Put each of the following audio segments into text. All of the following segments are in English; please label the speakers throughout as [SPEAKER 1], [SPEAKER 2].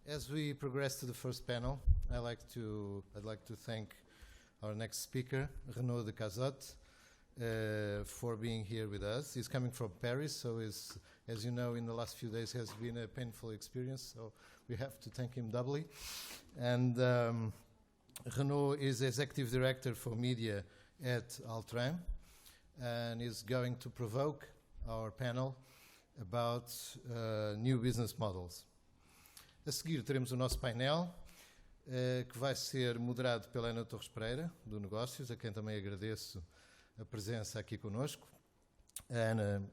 [SPEAKER 1] As we progress to the first panel, I'd like to thank our next speaker, Renaud de Cazotte, for being here with us. He's coming from Paris, so as you know, in the last few days has been a painful experience, so we have to thank him doubly. And Renaud is Executive Director for Media at Altran, and is going to provoke our panel about new business models. A seguir teremos o nosso painel, que vai ser moderado pela Ana Torres Pereira, do Negócios, a quem também agradeço a presença aqui conosco. A Ana,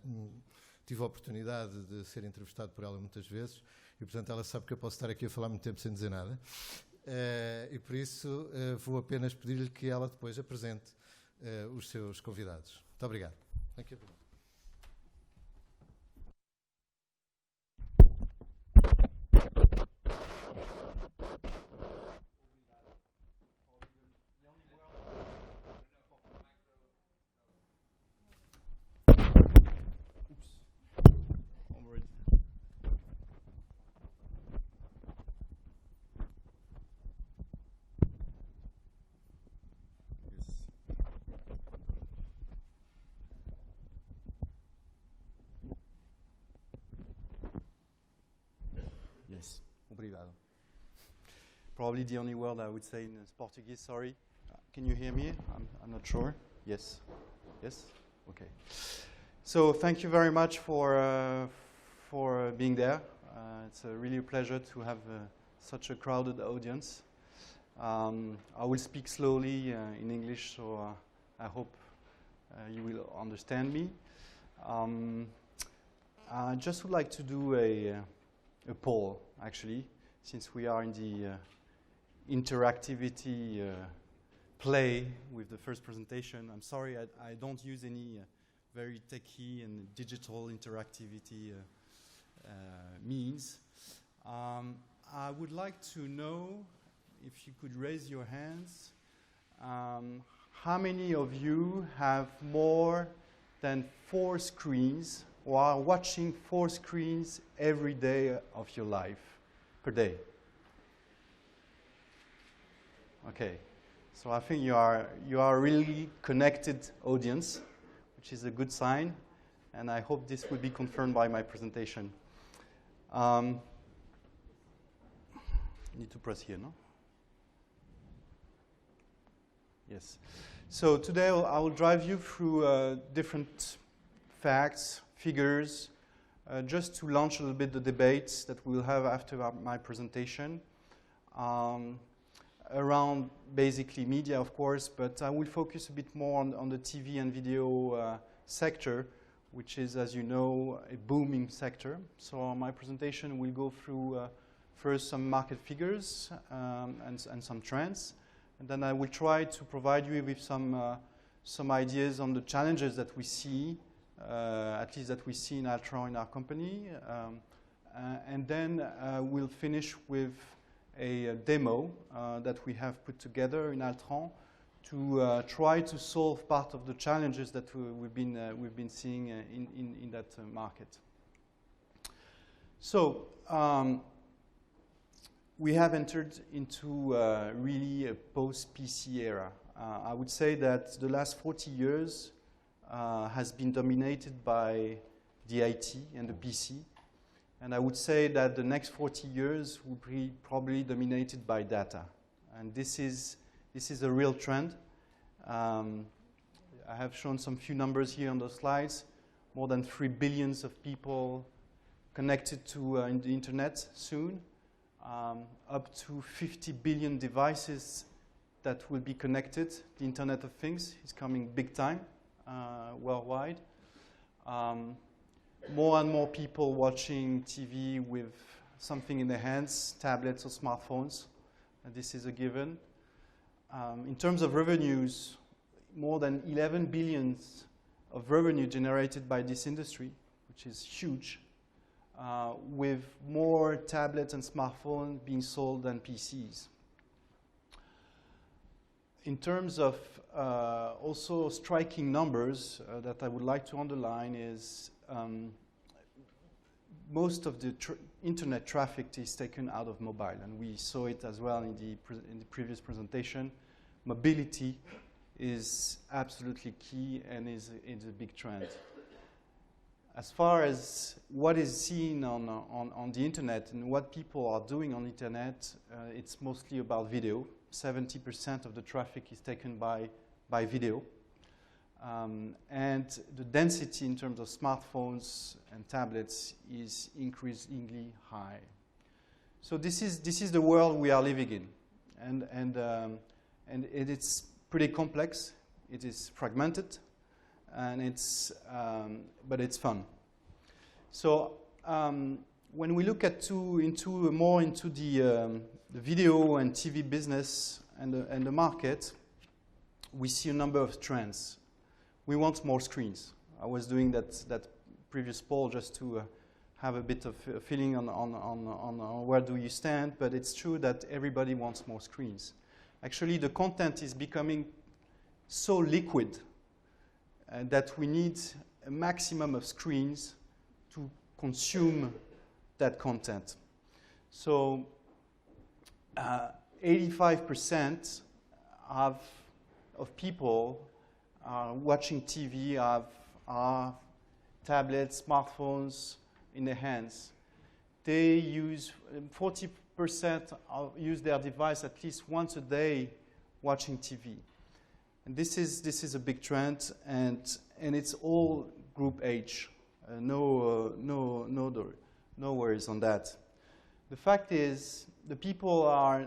[SPEAKER 1] tive a oportunidade de ser entrevistado por ela muitas vezes e, portanto, ela sabe que eu posso estar aqui a falar muito tempo sem dizer nada. E, por isso, vou apenas pedir-lhe que ela depois apresente os seus convidados. Muito obrigado. Thank you.
[SPEAKER 2] Yes, obrigado. Probably the only word I would say in Portuguese, sorry. Can you hear me? I'm not sure. Yes? Yes? Okay. So thank you very much for being there. It's really a pleasure to have such a crowded audience. I will speak slowly in English, so I hope you will understand me. I just would like to do a poll, actually, since we are in the interactivity play with the first presentation. I'm sorry, I don't use any very techy and digital interactivity means. I would like to know, if you could raise your hands, how many of you have more than 4 screens or are watching 4 screens every day of your life, per day? Okay, so I think you are a really connected audience, which is a good sign, and I hope this will be confirmed by my presentation. Need to press here, no? Yes. So today I will drive you through different facts, figures, just to launch a little bit the debates that we'll have after my presentation around basically media, of course, but I will focus a bit more on the TV and video sector, which is, as you know, a booming sector. So my presentation will go through first some market figures and some trends, and then I will try to provide you with some ideas on the challenges that we see, at least that we see in Altran in our company, and then we'll finish with a demo that we have put together in Altran to try to solve part of the challenges that we've been seeing in that market. So we have entered into really a post-PC era. I would say that the last 40 years has been dominated by the IT and the PC. And I would say that the next 40 years will be probably dominated by data. And this is a real trend. I have shown some few numbers here on the slides. More than 3 billion of people connected to the internet soon. Up to 50 billion devices that will be connected. The Internet of Things is coming big time worldwide. More and more people watching TV with something in their hands, tablets or smartphones. And this is a given. In terms of revenues, more than 11 billion of revenue generated by this industry, which is huge, with more tablets and smartphones being sold than PCs. In terms of also striking numbers that I would like to underline is most of the internet traffic is taken out of mobile, and we saw it as well in the previous presentation. Mobility is absolutely key and is a big trend. As far as what is seen on the internet and what people are doing on the internet, it's mostly about video. 70% of the traffic is taken by video. And the density in terms of smartphones and tablets is increasingly high. So this is the world we are living in, and it's pretty complex. It is fragmented, and but it's fun. So when we look more into the video and TV business and the market, we see a number of trends. We want more screens. I was doing that previous poll just to have a bit of a feeling on where do you stand, but it's true that everybody wants more screens. Actually, the content is becoming so liquid that we need a maximum of screens to consume that content. So 85% of people watching TV have tablets, smartphones in their hands. They use 40% use their device at least once a day watching TV. And this is a big trend, and it's all group age. No worries on that. The fact is, the people are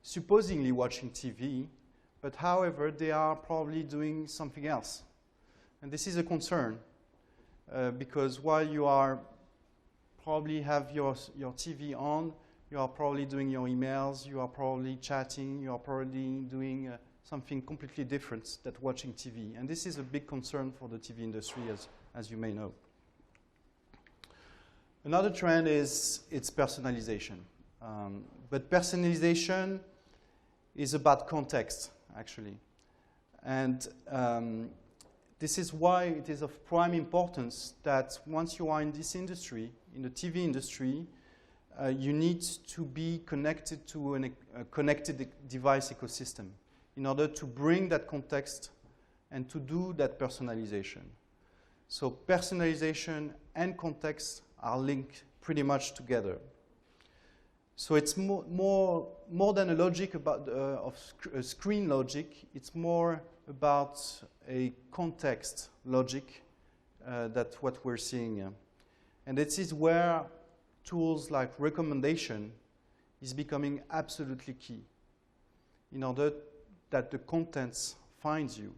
[SPEAKER 2] supposedly watching TV, but however, they are probably doing something else. And this is a concern, because while you are probably have your TV on, you are probably doing your emails, you are probably chatting, you are probably doing something completely different than watching TV. And this is a big concern for the TV industry, as you may know. Another trend is its personalization. But personalization is about context, actually. And this is why it is of prime importance that once you are in this industry, in the TV industry, you need to be connected to a connected device ecosystem in order to bring that context and to do that personalization. So personalization and context are linked pretty much together. So it's more than a logic about of screen logic. It's more about a context logic. That's what we're seeing. And this is where tools like recommendation is becoming absolutely key. In order that the content finds you.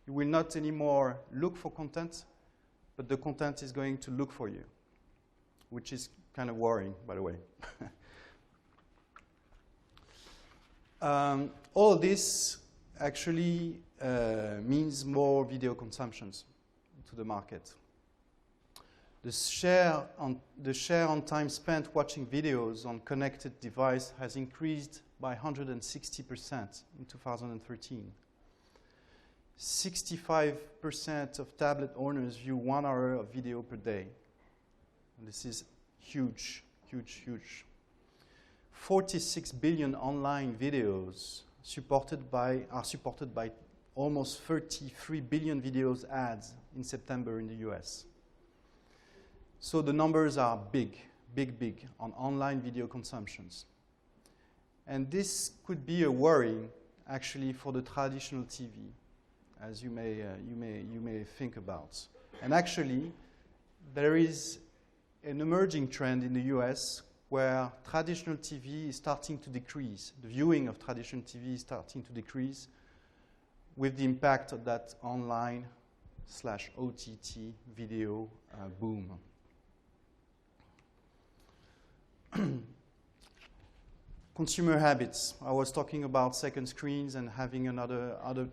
[SPEAKER 2] You will not anymore look for content, but the content is going to look for you, which is kind of worrying, by the way. All of this actually means more video consumptions to the market. The share on time spent watching videos on connected device has increased by 160% in 2013. 65% of tablet owners view 1 hour of video per day. And this is huge, huge, huge. 46 billion online videos are supported by almost 33 billion videos ads in September in the US. So the numbers are big, big, big on online video consumptions. And this could be a worry, actually, for the traditional TV, as you may think about. And actually, there is an emerging trend in the US where traditional TV is starting to decrease. The viewing of traditional TV is starting to decrease with the impact of that online/OTT video boom. Consumer habits. I was talking about second screens and having other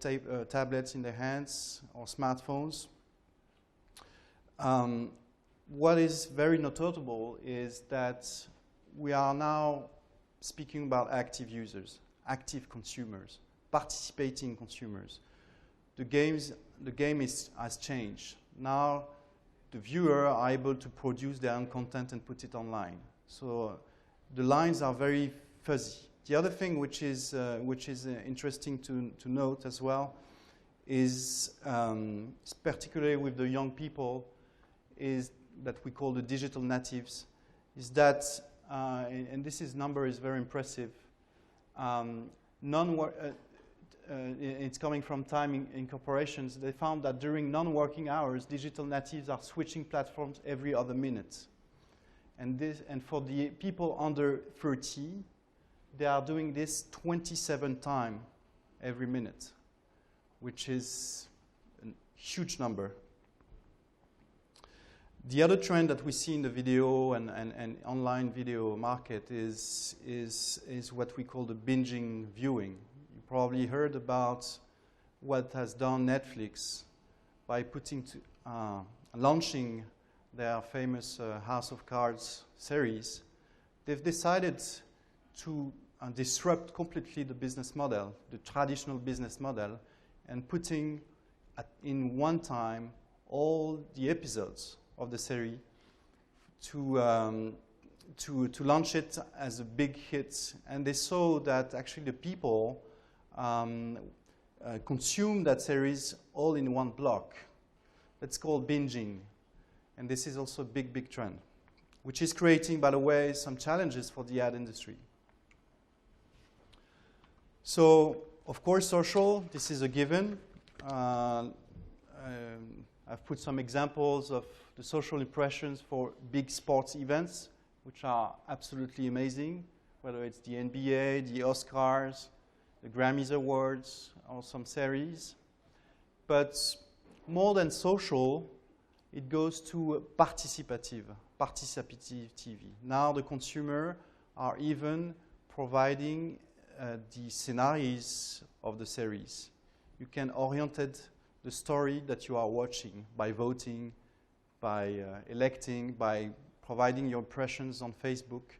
[SPEAKER 2] tablets in their hands or smartphones. What is very notable is that we are now speaking about active users, active consumers, participating consumers. The game has changed. Now, the viewer are able to produce their own content and put it online. So the lines are very fuzzy. The other thing which is interesting to note as well is, particularly with the young people, is that we call the digital natives, is that, and this number is very impressive, it's coming from Time in corporations. They found that during non-working hours, digital natives are switching platforms every other minute. And for the people under 30, they are doing this 27 times every minute, which is a huge number. The other trend that we see in the video and online video market is what we call the binging viewing. You probably heard about what has done Netflix by launching their famous House of Cards series. They've decided to disrupt completely the business model, the traditional business model, and putting in one time all the episodes of the series to launch it as a big hit. And they saw that actually the people consume that series all in one block. That's called binging. And this is also a big, big trend, which is creating, by the way, some challenges for the ad industry. So, of course, social, this is a given. I've put some examples of the social impressions for big sports events, which are absolutely amazing, whether it's the NBA, the Oscars, the Grammys Awards, or some series. But more than social, it goes to participative TV. Now the consumer are even providing the scenarios of the series. You can orient the story that you are watching by voting, by electing, by providing your impressions on Facebook.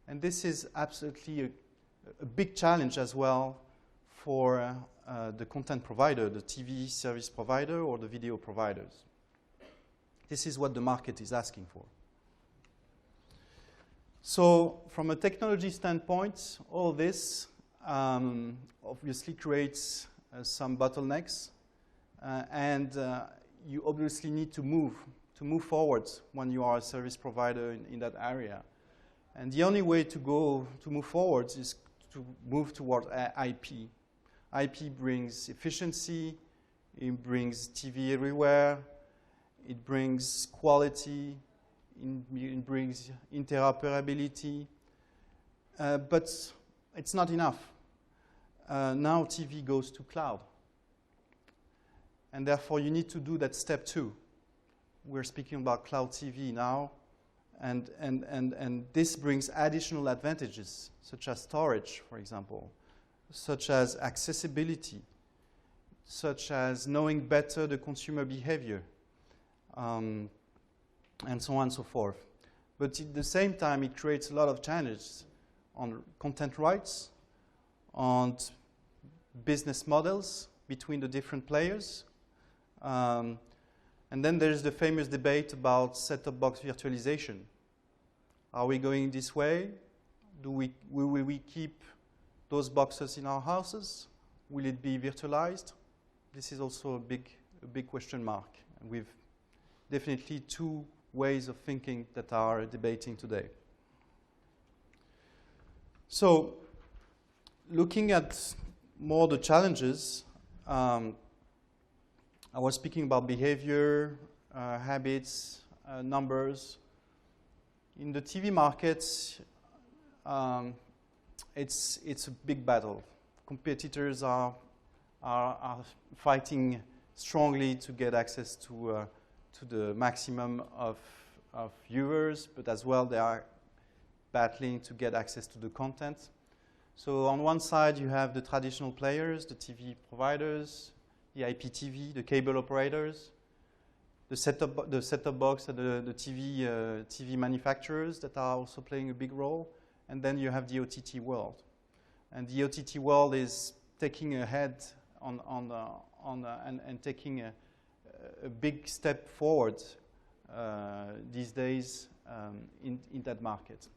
[SPEAKER 2] And this is absolutely a big challenge as well for the content provider, the TV service provider or the video providers. This is what the market is asking for. So from a technology standpoint, all this obviously creates some bottlenecks, and you obviously need to move forward when you are a service provider in that area. And the only way to move forward is to move toward IP. IP brings efficiency, it brings TV everywhere, it brings quality, it brings interoperability, but it's not enough. Now TV goes to cloud. And therefore you need to do that step two. We're speaking about cloud TV now, and this brings additional advantages, such as storage, for example, such as accessibility, such as knowing better the consumer behavior, and so on and so forth. But at the same time, it creates a lot of challenges on content rights, on business models between the different players. And then there's the famous debate about set-top box virtualization. Are we going this way? Will we keep those boxes in our houses? Will it be virtualized? This is also a big question mark. And we've definitely two ways of thinking that are debating today. So, looking at more the challenges, I was speaking about behavior, habits, numbers. In the TV markets, it's a big battle. Competitors are fighting strongly to get access to the maximum of viewers, but as well they are battling to get access to the content. So on one side you have the traditional players, the TV providers, the IPTV, the cable operators, the set-top box and the TV manufacturers that are also playing a big role, and then you have the OTT world. And the OTT world is taking ahead and taking a big step forward these days in that market.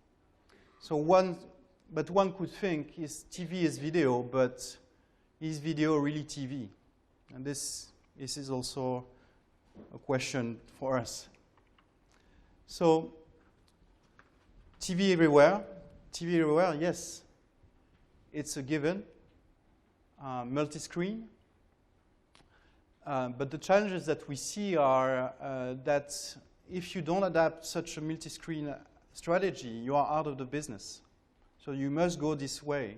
[SPEAKER 2] So one could think, is TV is video, but is video really TV? And this is also a question for us. So TV everywhere, yes, it's a given. Multi-screen. But the challenges that we see are that if you don't adapt such a multi-screen strategy, you are out of the business. So you must go this way.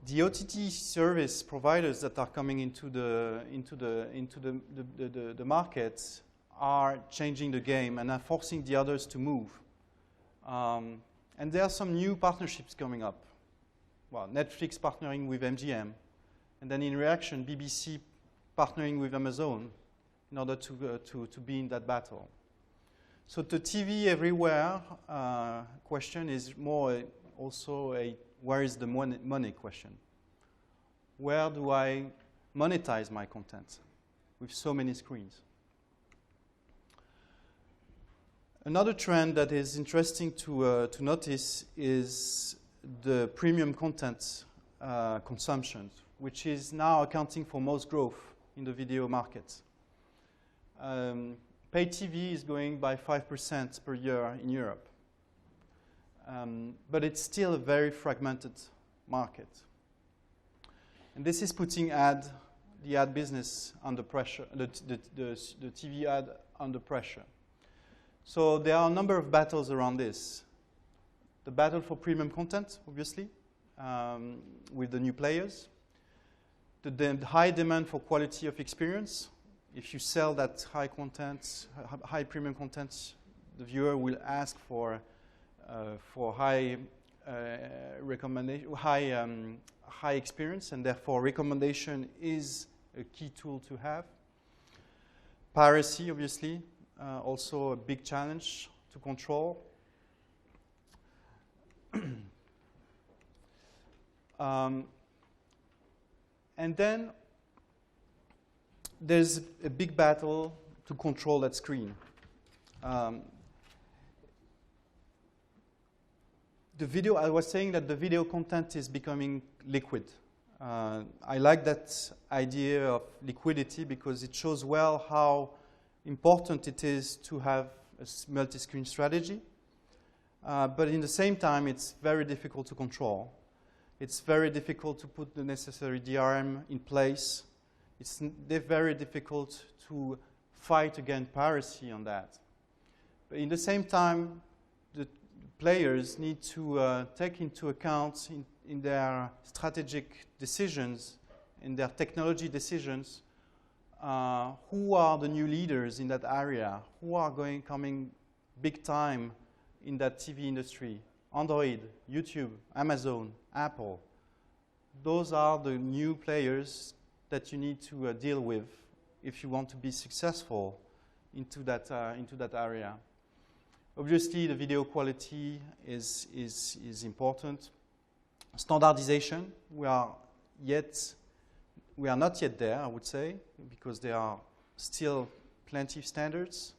[SPEAKER 2] The OTT service providers that are coming into the market are changing the game and are forcing the others to move. And there are some new partnerships coming up. Well, Netflix partnering with MGM, and then in reaction, BBC partnering with Amazon in order to be in that battle. So the TV everywhere question is more also a where is the money question. Where do I monetize my content with so many screens? Another trend that is interesting to notice is the premium content consumption, which is now accounting for most growth in the video market. Pay TV is growing by 5% per year in Europe. But it's still a very fragmented market. And this is putting the ad business under pressure, the TV ad under pressure. So there are a number of battles around this. The battle for premium content, obviously, with the new players. The high demand for quality of experience. If you sell that high content, high premium content, the viewer will ask for high recommendation, high experience, and therefore recommendation is a key tool to have. Piracy, obviously, also a big challenge to control. And then there's a big battle to control that screen. I was saying that the video content is becoming liquid. I like that idea of liquidity because it shows well how important it is to have a multi-screen strategy. But in the same time, it's very difficult to control. It's very difficult to put the necessary DRM in place. It's very difficult to fight against piracy on that. But in the same time, the players need to take into account in their strategic decisions, in their technology decisions, who are the new leaders in that area, who are coming big time in that TV industry. Android, YouTube, Amazon, Apple. Those are the new players that you need to deal with if you want to be successful into that area. Obviously, the video quality is important. Standardization, we are not yet there, I would say, because there are still plenty of standards.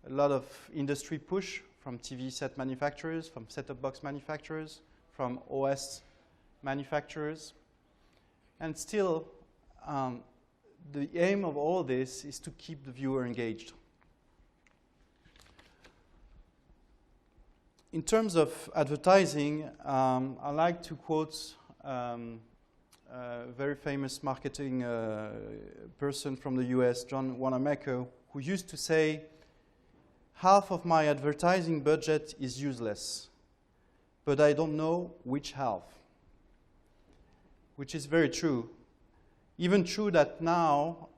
[SPEAKER 2] A lot of industry push from TV set manufacturers, from set-top box manufacturers, from OS manufacturers. And still, the aim of all this is to keep the viewer engaged. In terms of advertising, I like to quote a very famous marketing person from the US, John Wanamaker, who used to say, "Half of my advertising budget is useless, but I don't know which half." Which is very true. Even true that now,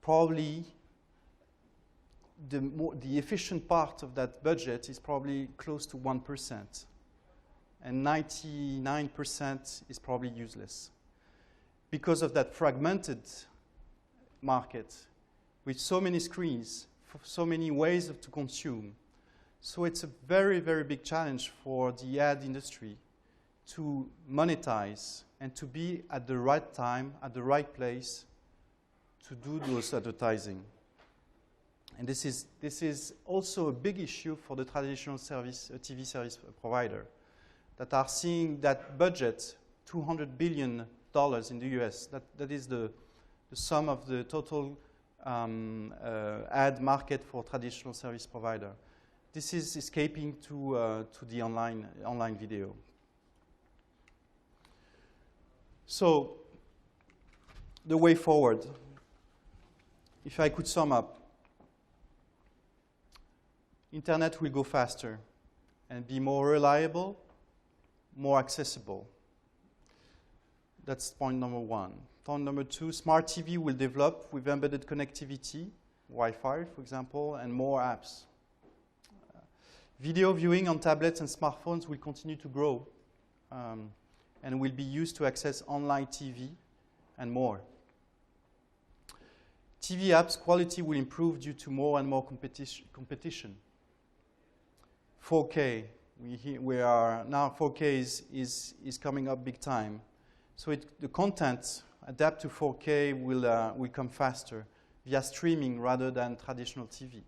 [SPEAKER 2] probably the efficient part of that budget is probably close to 1%. And 99% is probably useless. Because of that fragmented market with so many screens, so many ways to consume. So it's a very, very big challenge for the ad industry to monetize and to be at the right time, at the right place, to do those advertising. And this is also a big issue for the traditional TV service provider that are seeing that budget, $200 billion in the US. That is the sum of the total ad market for traditional service provider. This is escaping to the online video. So the way forward, if I could sum up, Internet will go faster and be more reliable, more accessible. That's point number one. Point number two, smart TV will develop with embedded connectivity, Wi-Fi, for example, and more apps. Video viewing on tablets and smartphones will continue to grow and will be used to access online TV and more. TV apps quality will improve due to more and more competition. 4K, we are now 4K is coming up big time. So the content adapt to 4K will come faster via streaming rather than traditional TV.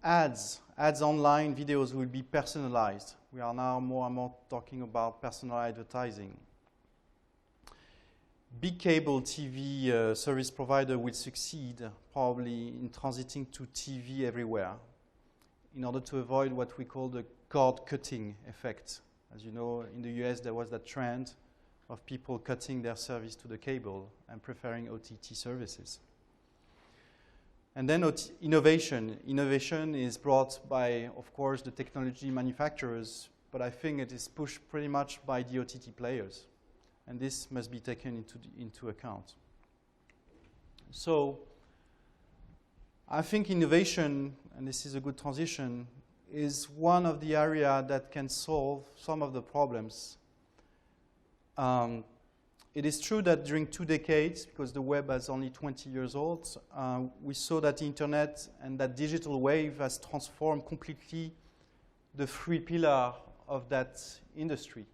[SPEAKER 2] Ads online videos will be personalized. We are now more and more talking about personal advertising. Big cable TV service provider will succeed probably in transiting to TV everywhere in order to avoid what we call the cord-cutting effect. As you know, in the US there was that trend of people cutting their service to the cable and preferring OTT services. And then innovation. Innovation is brought by, of course, the technology manufacturers, but I think it is pushed pretty much by the OTT players. And this must be taken into account. So I think innovation, and this is a good transition, is one of the areas that can solve some of the problems. It is true that during 2 decades, because the web is only 20 years old, we saw that the internet and that digital wave has transformed completely the 3 pillars of that industry.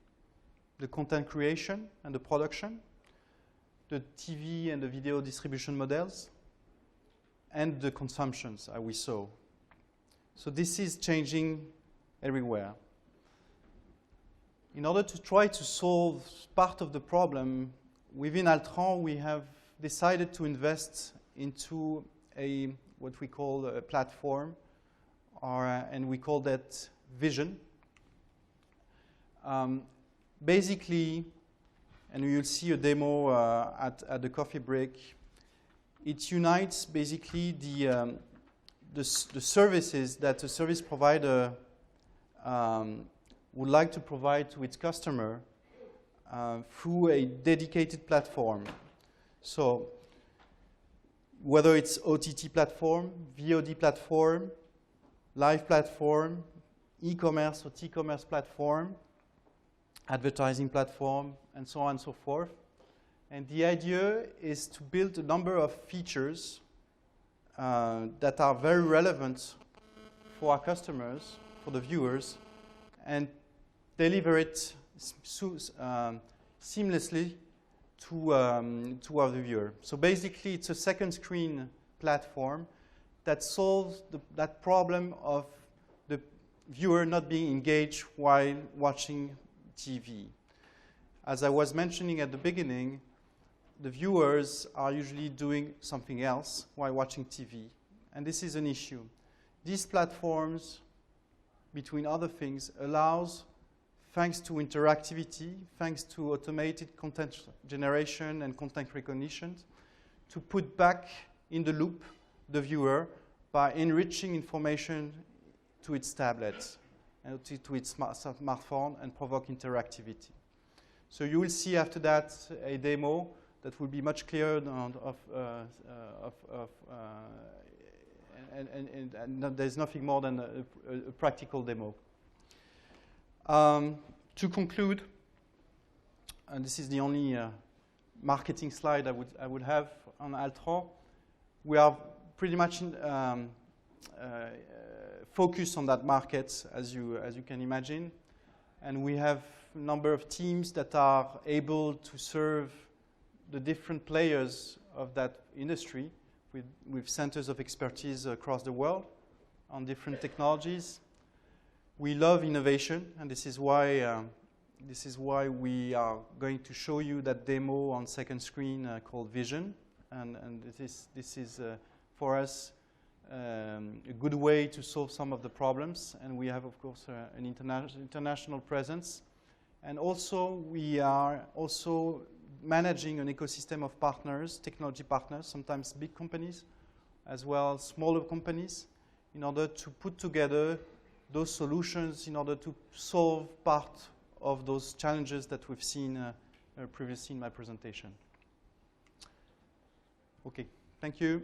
[SPEAKER 2] The content creation and the production, the TV and the video distribution models, and the consumptions we saw. So this is changing everywhere. In order to try to solve part of the problem, within Altran we have decided to invest into what we call a platform, and we call that vision. Basically, and you'll see a demo at the coffee break, it unites basically the services that a service provider would like to provide to its customer through a dedicated platform. So whether it's OTT platform, VOD platform, live platform, e-commerce or T-commerce platform, advertising platform, and so on and so forth. And the idea is to build a number of features that are very relevant for our customers, for the viewers, and deliver it seamlessly to our viewer. So basically, it's a second screen platform that solves that problem of the viewer not being engaged while watching TV. As I was mentioning at the beginning, the viewers are usually doing something else while watching TV, and this is an issue. These platforms, between other things, allows, thanks to interactivity, thanks to automated content generation and content recognition, to put back in the loop the viewer by enriching information to its tablet and to its smartphone and provoke interactivity. So you will see after that a demo that will be much clearer and there's nothing more than a practical demo. To conclude, and this is the only marketing slide I would have on Altran, we are pretty much focused on that market, as you can imagine, and we have a number of teams that are able to serve the different players of that industry with centers of expertise across the world on different technologies. We love innovation, and this is why we are going to show you that demo on second screen called Vision, and this is for us a good way to solve some of the problems. And we have, of course, an international presence, and also we are also managing an ecosystem of partners, technology partners, sometimes big companies, as well as smaller companies, in order to put together those solutions in order to solve part of those challenges that we've seen previously in my presentation. Okay, thank you.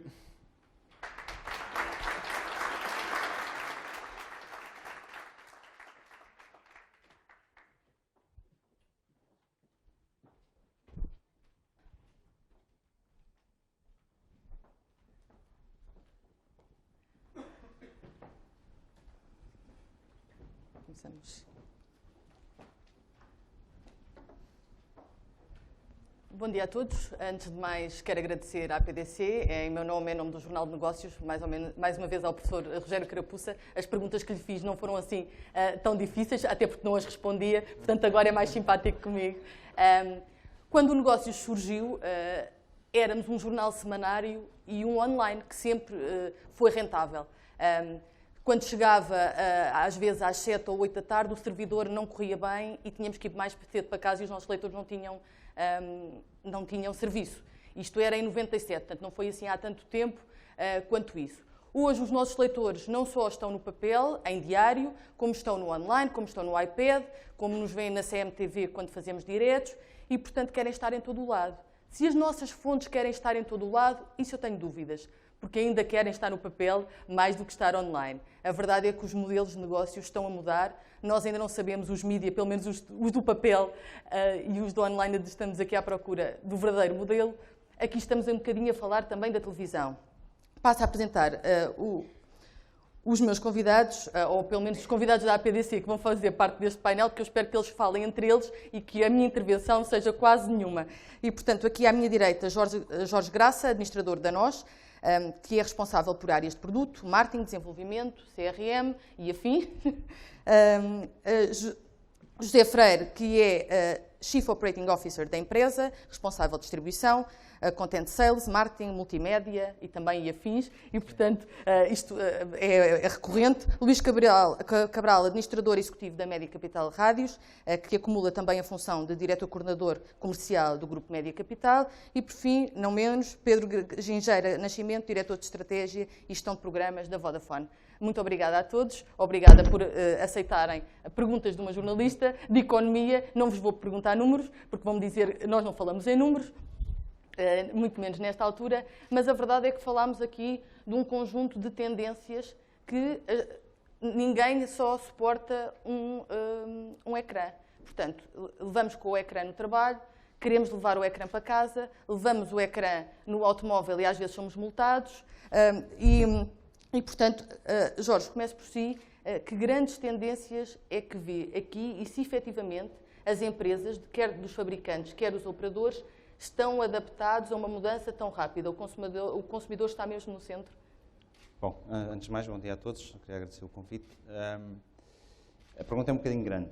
[SPEAKER 3] Bom dia a todos. Antes de mais, quero agradecer à PDC, em meu nome, em nome do Jornal de Negócios, mais uma vez ao professor Rogério Carapuça. As perguntas que lhe fiz não foram assim tão difíceis, até porque não as respondia, portanto agora é mais simpático comigo. Quando o Negócios surgiu, éramos um jornal semanário e um online que sempre foi rentável. Quando chegava, às vezes, às 7 ou 8 da tarde, o servidor não corria bem e tínhamos que ir mais cedo para casa e os nossos leitores não tinham serviço. Isto era em 97, portanto não foi assim há tanto tempo quanto isso. Hoje os nossos leitores não só estão no papel, em diário, como estão no online, como estão no iPad, como nos veem na CMTV quando fazemos diretos e, portanto, querem estar em todo o lado. Se as nossas fontes querem estar em todo o lado, isso eu tenho dúvidas, porque ainda querem estar no papel mais do que estar online. A verdade é que os modelos de negócio estão a mudar. Nós ainda não sabemos os mídia, pelo menos os do papel e os do online, estamos aqui à procura do verdadeiro modelo. Aqui estamos um bocadinho a falar também da televisão. Passo a apresentar os meus convidados, ou pelo menos os convidados da APDC, que vão fazer parte deste painel, porque eu espero que eles falem entre eles e que a minha intervenção seja quase nenhuma. E, portanto, aqui à minha direita, Jorge Graça, administrador da NOS, que é responsável por áreas de produto, marketing, desenvolvimento, CRM e afim. José Freire, que é Chief Operating Officer da empresa, responsável de distribuição, Content Sales, Marketing, Multimédia e também afins. E, portanto, isto é recorrente. Luís Cabral, administrador executivo da Média Capital Rádios, que acumula também a função de diretor-coordenador comercial do Grupo Média Capital. E, por fim, não menos, Pedro Gingeira Nascimento, diretor de Estratégia e Gestão de Programas da Vodafone. Muito obrigada a todos. Obrigada por aceitarem perguntas de uma jornalista de economia. Não vos vou perguntar números, porque vão-me dizer nós não falamos em números, muito menos nesta altura, mas a verdade é que falámos aqui de um conjunto de tendências que ninguém só suporta um ecrã. Portanto, levamos com o ecrã no trabalho, queremos levar o ecrã para casa, levamos o ecrã no automóvel e às vezes somos multados. E, portanto, Jorge, começo por si. Que grandes tendências é que vê aqui e se efetivamente as empresas, quer dos fabricantes, quer dos operadores, estão adaptados a uma mudança tão rápida? O consumidor está mesmo no centro?
[SPEAKER 4] Bom, antes de mais, bom dia a todos. Queria agradecer o convite. A pergunta é um bocadinho grande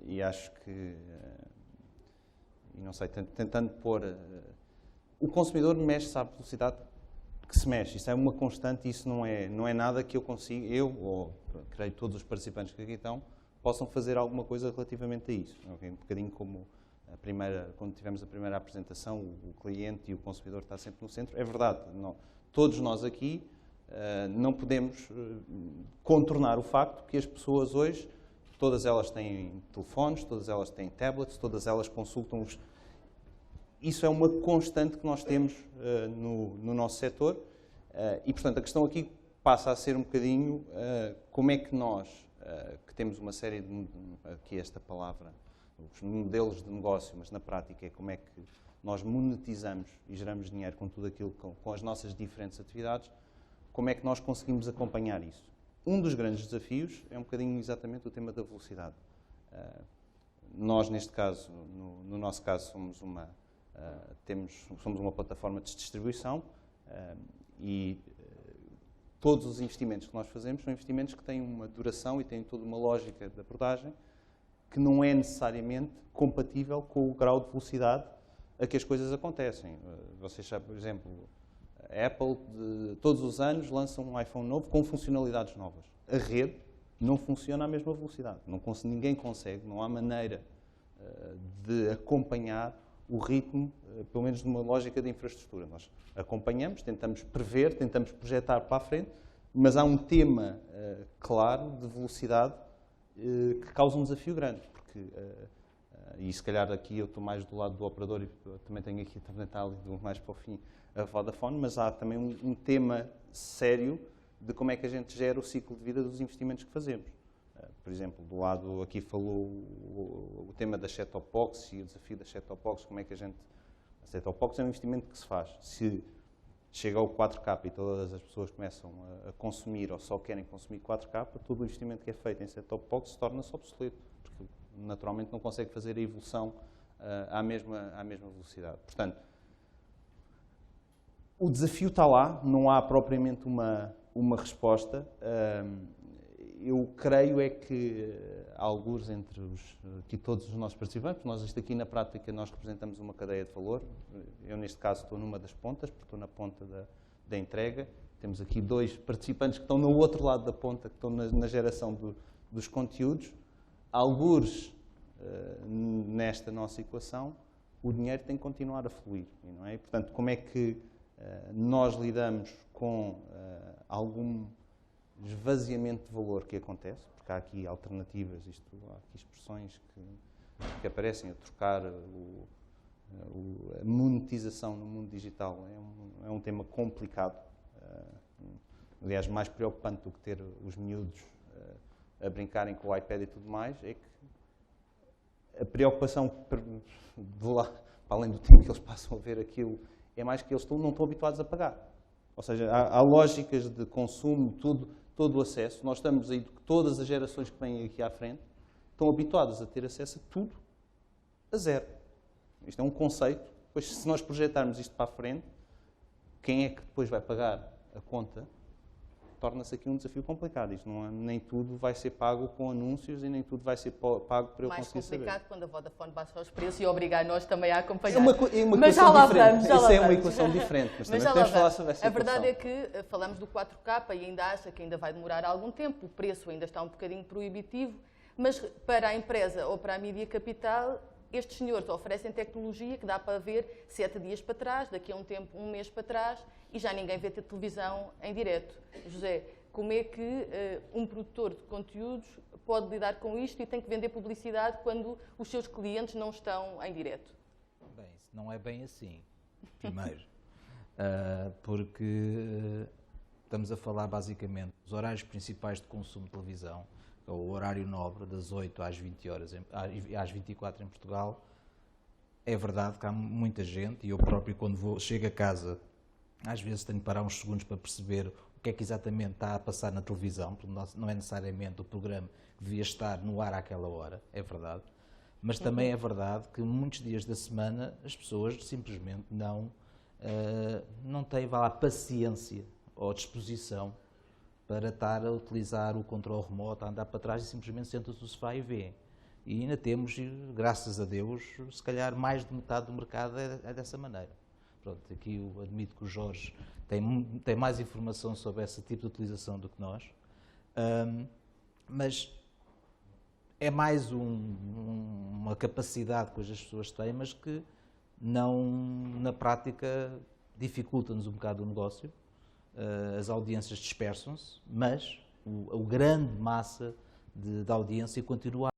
[SPEAKER 4] e acho que, e não sei, tentando pôr... o consumidor mexe-se à velocidade que se mexe. Isso é uma constante e isso não é nada que eu consiga, ou creio todos os participantes que aqui estão, possam fazer alguma coisa relativamente a isso. Okay? Um bocadinho como quando tivemos a primeira apresentação, o cliente e o consumidor está sempre no centro. É verdade, todos nós aqui não podemos contornar o facto que as pessoas hoje, todas elas têm telefones, todas elas têm tablets, todas elas consultam os... Isso é uma constante que nós temos no nosso setor e, portanto, a questão aqui passa a ser um bocadinho como é que nós, que temos uma série de, aqui esta palavra, os modelos de negócio, mas na prática é como é que nós monetizamos e geramos dinheiro com tudo aquilo, com as nossas diferentes atividades, como é que nós conseguimos acompanhar isso. Um dos grandes desafios é um bocadinho exatamente o tema da velocidade. Nós, neste caso, no nosso caso, somos uma Somos uma plataforma de distribuição e todos os investimentos que nós fazemos são investimentos que têm uma duração e têm toda uma lógica de abordagem que não é necessariamente compatível com o grau de velocidade a que as coisas acontecem. Vocês sabem, por exemplo, a Apple todos os anos lança um iPhone novo com funcionalidades novas. A rede não funciona à mesma velocidade. Ninguém consegue, não há maneira de acompanhar o ritmo, pelo menos de uma lógica de infraestrutura. Nós acompanhamos, tentamos prever, tentamos projetar para a frente, mas há um tema claro de velocidade que causa um desafio grande, porque, e se calhar aqui eu estou mais do lado do operador e também tenho aqui, também está ali mais para o fim, a Vodafone, mas há também um tema sério de como é que a gente gera o ciclo de vida dos investimentos que fazemos. Por exemplo, do lado aqui falou o tema da set-top box e o desafio da set-top box, como é que a set-top box é um investimento que se faz. Se chega ao 4K e todas as pessoas começam a consumir ou só querem consumir 4K, todo o investimento que é feito em set-top box torna-se obsoleto, porque naturalmente não consegue fazer a evolução à mesma velocidade. Portanto, o desafio está lá, não há propriamente uma resposta. Eu creio é que há algures entre aqui todos os nossos participantes, isto aqui na prática nós representamos uma cadeia de valor, eu neste caso estou numa das pontas, porque estou na ponta da entrega, temos aqui 2 participantes que estão no outro lado da ponta, que estão na geração dos conteúdos. Algures nesta nossa equação, o dinheiro tem que continuar a fluir, não é? Portanto, como é que nós lidamos com algum esvaziamento de valor que acontece, porque há aqui alternativas, há aqui expressões que aparecem a trocar a monetização no mundo digital. É um tema complicado, aliás, mais preocupante do que ter os miúdos a brincarem com o iPad e tudo mais, é que a preocupação de lá, para além do tempo que eles passam a ver aquilo, é mais que eles não estão habituados a pagar. Ou seja, há lógicas de consumo, todo o acesso. Nós estamos aí, todas as gerações que vêm aqui à frente estão habituadas a ter acesso a tudo a zero. Isto é um conceito. Pois, se nós projetarmos isto para a frente, quem é que depois vai pagar a conta? Torna-se aqui um desafio complicado. Isto nem tudo vai ser pago com anúncios e nem tudo vai ser pago para eu
[SPEAKER 3] mais
[SPEAKER 4] conseguir saber.
[SPEAKER 3] Mais complicado quando a Vodafone baixa os preços e obriga a nós também a acompanhar.
[SPEAKER 4] É uma
[SPEAKER 3] mas já lá
[SPEAKER 4] diferente.
[SPEAKER 3] vamos, já
[SPEAKER 4] Isso
[SPEAKER 3] lá
[SPEAKER 4] é uma
[SPEAKER 3] vamos.
[SPEAKER 4] equação diferente, mas também
[SPEAKER 3] já
[SPEAKER 4] podemos
[SPEAKER 3] lá
[SPEAKER 4] falar
[SPEAKER 3] vamos.
[SPEAKER 4] sobre essa
[SPEAKER 3] A verdade
[SPEAKER 4] equação.
[SPEAKER 3] é que falamos do 4K e ainda acha que ainda vai demorar algum tempo, o preço ainda está um bocadinho proibitivo, mas para a empresa ou para a mídia capital, estes senhores oferecem tecnologia que dá para ver 7 dias para trás, daqui a um tempo, um mês para trás, e já ninguém vê televisão em direto. José, como é que um produtor de conteúdos pode lidar com isto e tem que vender publicidade quando os seus clientes não estão em direto?
[SPEAKER 5] Bem, isso não é bem assim, primeiro, porque estamos a falar basicamente dos horários principais de consumo de televisão, o horário nobre, das 8 às 20 horas, às 24 em Portugal. É verdade que há muita gente, e eu próprio quando chego a casa, às vezes tenho que parar uns segundos para perceber o que é que exatamente está a passar na televisão, porque não é necessariamente o programa que devia estar no ar àquela hora, é verdade. Mas também é verdade que muitos dias da semana as pessoas simplesmente não têm paciência ou disposição para estar a utilizar o controle remoto, a andar para trás e simplesmente sentam-se no sofá e vêem. E ainda temos, graças a Deus, se calhar mais de metade do mercado é dessa maneira. Pronto, aqui eu admito que o Jorge tem mais informação sobre esse tipo de utilização do que nós, mas é mais uma capacidade que hoje as pessoas têm, mas que não, na prática, dificulta-nos um bocado o negócio. As audiências dispersam-se, mas a grande massa da audiência continua